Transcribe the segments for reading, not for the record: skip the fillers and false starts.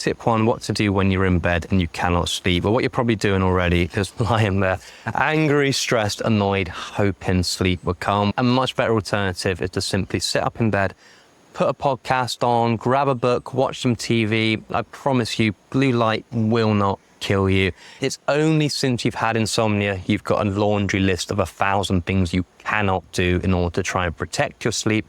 Tip 1, what to do when you're in bed and you cannot sleep. Well, what you're probably doing already is lying there, angry, stressed, annoyed, hoping sleep will come. A much better alternative is to simply sit up in bed, put a podcast on, grab a book, watch some TV. I promise you, blue light will not kill you. It's only since you've had insomnia, you've got a laundry list of 1,000 things you cannot do in order to try and protect your sleep.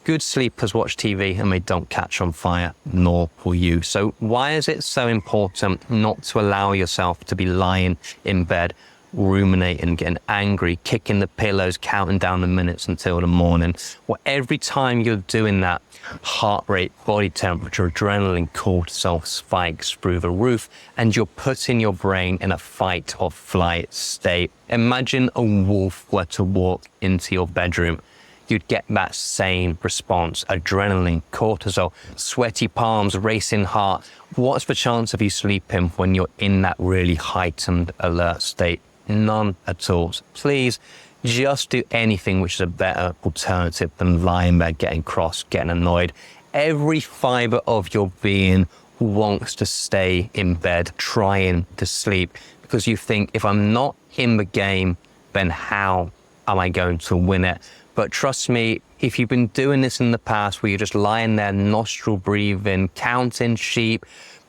Good sleepers watch TV and they don't catch on fire, nor will you. So why is it so important not to allow yourself to be lying in bed, ruminating, getting angry, kicking the pillows, counting down the minutes until the morning? Well, every time you're doing that, heart rate, body temperature, adrenaline, cortisol spikes through the roof, and you're putting your brain in a fight or flight state. Imagine a wolf were to walk into your bedroom. You'd get that same response: adrenaline, cortisol, sweaty palms, racing heart. What's the chance of you sleeping when you're in that really heightened alert state? None at all. So please just do anything which is a better alternative than lying there, getting cross, getting annoyed. Every fiber of your being wants to stay in bed, trying to sleep, because you think, if I'm not in the game, then how am I going to win it? But trust me, if you've been doing this in the past where you're just lying there, nostril breathing, counting sheep,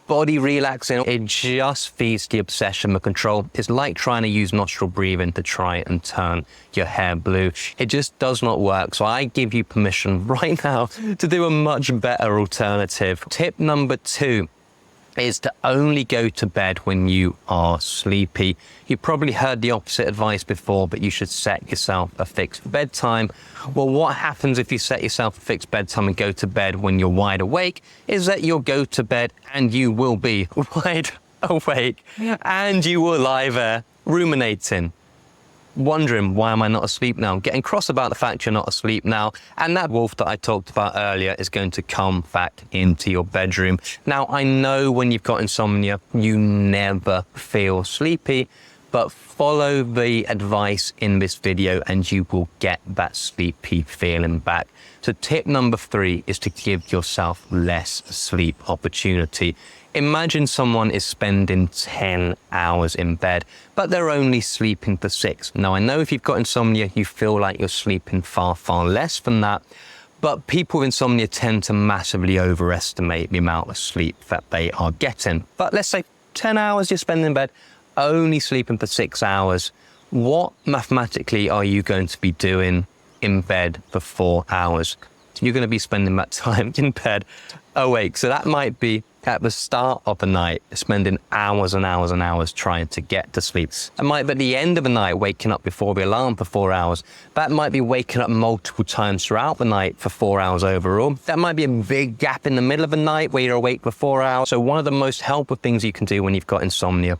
body relaxing, it just feeds the obsession with control. It's like trying to use nostril breathing to try and turn your hair blue. It just does not work. So I give you permission right now to do a much better alternative. Tip number 2 is to only go to bed when you are sleepy. You've probably heard the opposite advice before, but you should set yourself a fixed bedtime. Well, what happens if you set yourself a fixed bedtime and go to bed when you're wide awake is that you'll go to bed and you will be wide awake and you will lie there ruminating, wondering, why am I not asleep now? Getting cross about the fact you're not asleep now. And that wolf that I talked about earlier is going to come back into your bedroom. Now, I know when you've got insomnia, you never feel sleepy, but follow the advice in this video and you will get that sleepy feeling back. So tip number 3 is to give yourself less sleep opportunity. Imagine someone is spending 10 hours in bed, but they're only sleeping for 6. Now, I know if you've got insomnia, you feel like you're sleeping far, far less than that, but people with insomnia tend to massively overestimate the amount of sleep that they are getting. But let's say 10 hours you're spending in bed, only sleeping for 6 hours. What mathematically are you going to be doing in bed for 4 hours? You're going to be spending that time in bed awake. So that might be at the start of the night, spending hours and hours and hours trying to get to sleep. It might be at the end of the night, waking up before the alarm for 4 hours. That might be waking up multiple times throughout the night for 4 hours overall. That might be a big gap in the middle of the night where you're awake for 4 hours. So one of the most helpful things you can do when you've got insomnia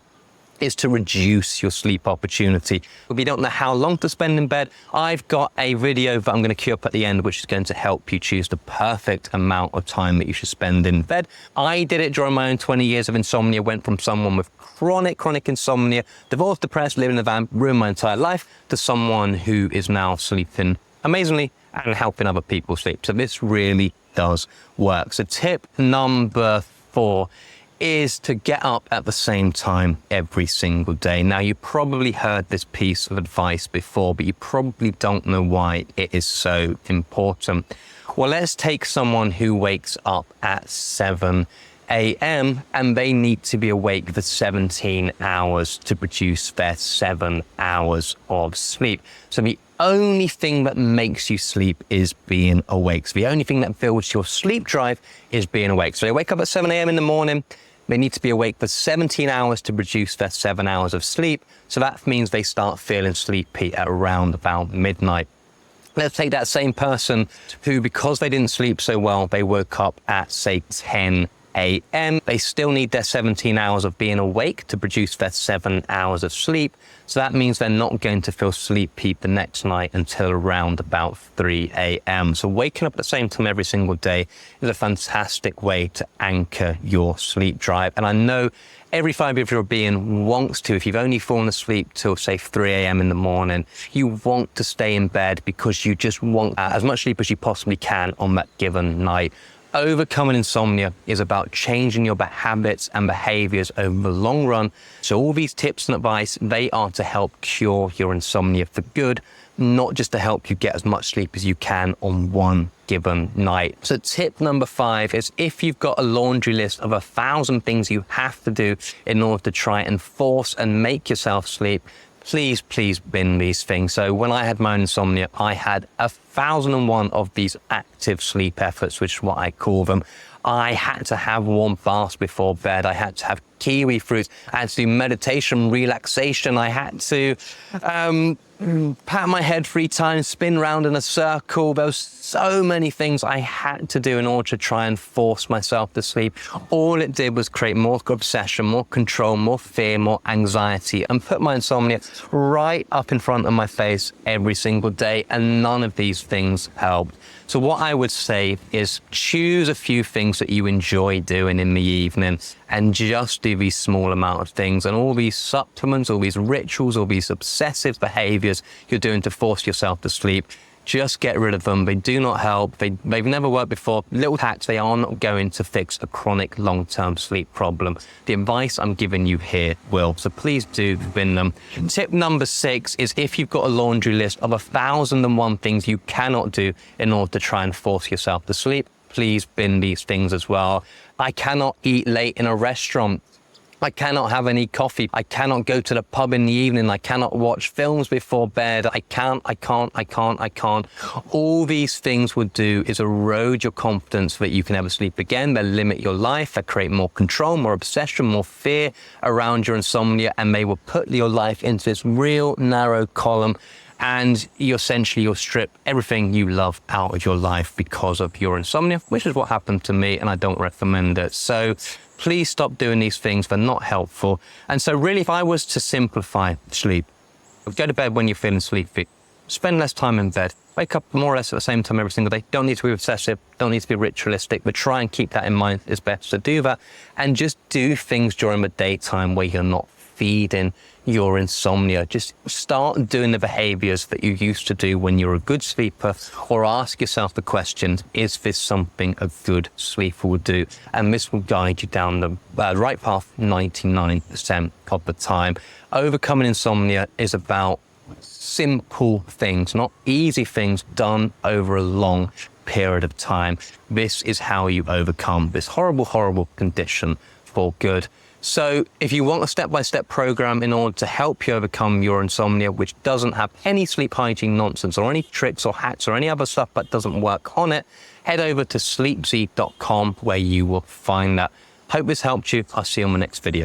is to reduce your sleep opportunity. If you don't know how long to spend in bed, I've got a video that I'm going to queue up at the end, which is going to help you choose the perfect amount of time that you should spend in bed. I did it during my own 20 years of insomnia, went from someone with chronic insomnia, divorced, depressed, living in a van, ruined my entire life, to someone who is now sleeping amazingly and helping other people sleep. So this really does work. So tip number 4 is to get up at the same time every single day. Now, you probably heard this piece of advice before, but you probably don't know why it is so important. Well, let's take someone who wakes up at 7 a.m. and they need to be awake for 17 hours to produce their 7 hours of sleep. So the only thing that makes you sleep is being awake. So the only thing that builds your sleep drive is being awake. So they wake up at 7 a.m. in the morning. They need to be awake for 17 hours to produce their 7 hours of sleep. So that means they start feeling sleepy at around about midnight. Let's take that same person who, because they didn't sleep so well, they woke up at, say, 10 a.m. They still need their 17 hours of being awake to produce their 7 hours of sleep. So that means they're not going to feel sleepy the next night until around about 3 a.m. So waking up at the same time every single day is a fantastic way to anchor your sleep drive. And I know every fiber of your being wants to, if you've only fallen asleep till, say, 3 a.m. in the morning, you want to stay in bed because you just want as much sleep as you possibly can on that given night. Overcoming insomnia is about changing your habits and behaviors over the long run. So all these tips and advice, they are to help cure your insomnia for good, not just to help you get as much sleep as you can on one given night. So tip number 5 is, if you've got a laundry list of 1,000 things you have to do in order to try and force and make yourself sleep, please bin these things. So when I had my own insomnia, I had 1,001 of these active sleep efforts, which is what I call them. I had to have warm baths before bed. I had to have kiwi fruits. I had to do meditation, relaxation. I had to pat my head 3 times, spin round in a circle. There was so many things I had to do in order to try and force myself to sleep. All it did was create more obsession, more control, more fear, more anxiety, and put my insomnia right up in front of my face every single day, and none of these things helped. So what I would say is, choose a few things that you enjoy doing in the evening and just do these small amount of things, and all these supplements, all these rituals, all these obsessive behaviors you're doing to force yourself to sleep, just get rid of them. They do not help. They've never worked before. Little hacks, they are not going to fix a chronic long-term sleep problem. The advice I'm giving you here will. So please do bin them. Tip number 6 is, if you've got a laundry list of 1,001 things you cannot do in order to try and force yourself to sleep, please bin these things as well. I cannot eat late in a restaurant. I cannot have any coffee. I cannot go to the pub in the evening. I cannot watch films before bed. I can't. All these things would do is erode your confidence that you can ever sleep again. They limit your life. They create more control, more obsession, more fear around your insomnia, and they will put your life into this real narrow column. And you'll strip everything you love out of your life because of your insomnia, which is what happened to me, and I don't recommend it. So please stop doing these things. They're not helpful. And so really, if I was to simplify sleep, go to bed when you're feeling sleepy, spend less time in bed, wake up more or less at the same time every single day. Don't need to be obsessive, don't need to be ritualistic, but try and keep that in mind. It's best to do that. And just do things during the daytime where you're not feeding your insomnia. Just start doing the behaviors that you used to do when you're a good sleeper, or ask yourself the question, is this something a good sleeper would do? And this will guide you down the right path 99% of the time. Overcoming insomnia is about simple things, not easy things done over a long period of time. This is how you overcome this horrible condition for good. So if you want a step-by-step program in order to help you overcome your insomnia, which doesn't have any sleep hygiene nonsense or any tricks or hacks or any other stuff that doesn't work on it, head over to sleepz.com where you will find that. Hope this helped you. I'll see you on the next video.